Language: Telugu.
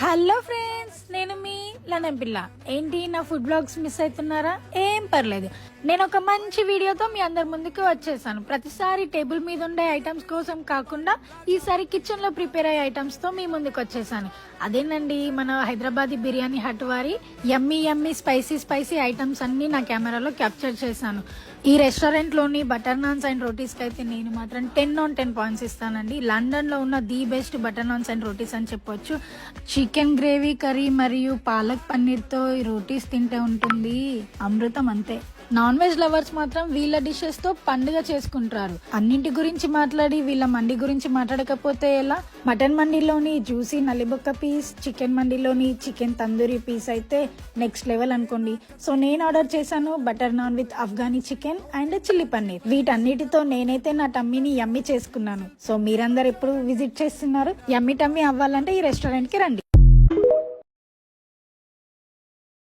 హలో ఫ్రెండ్స్, నేను మీ లండన్ పిల్ల. ఏంటి నా ఫుడ్ బ్లాగ్స్ మిస్ అవుతున్నారా? ఏం పర్లేదు, నేను ఒక మంచి వీడియోతో మీ అందరి ముందుకు వచ్చేసాను. ప్రతిసారి టేబుల్ మీద ఉండే ఐటమ్స్ కోసం కాకుండా ఈసారి కిచెన్ లో ప్రిపేర్ అయ్యే ఐటమ్స్ తో మీ ముందుకు వచ్చేసాను. అదేనండి, మన హైదరాబాదీ బిర్యానీ హట్ వారి యమ్మీ యమ్మీ స్పైసీ ఐటమ్స్ అన్ని నా కెమెరాలో క్యాప్చర్ చేశాను. ఈ రెస్టారెంట్ లోని బటర్ నాన్స్ అండ్ రోటీస్ కి అయితే నేను మాత్రం 10/10 పాయింట్స్ ఇస్తానండి. లండన్ లో ఉన్న the best butter naans and rotis అని చెప్పొచ్చు. చికెన్ గ్రేవీ కర్రీ మరియు పాలక్ పన్నీర్ తో ఈ రోటీస్ తింటే ఉంటుంది అమృతం అంతే. నాన్ వెజ్ లవర్స్ మాత్రం వీళ్ళ డిషెస్ తో పండుగ చేసుకుంటారు. అన్నింటి గురించి మాట్లాడి వీళ్ళ మండి గురించి మాట్లాడకపోతే ఎలా? మటన్ మండిలోని జ్యూసీ నల్లిబొక్క పీస్, చికెన్ మండిలోని చికెన్ తందూరి పీస్ అయితే నెక్స్ట్ లెవెల్ అనుకోండి. సో నేను ఆర్డర్ చేశాను butter naan with Afghani chicken and chilli paneer. వీటన్నిటితో నేనైతే నా టమ్మీని యమ్మీ చేసుకున్నాను. సో మీరందరు ఎప్పుడు విజిట్ చేస్తున్నారు? యమ్మీ టమ్మీ అవ్వాలంటే ఈ రెస్టారెంట్ కి రండి.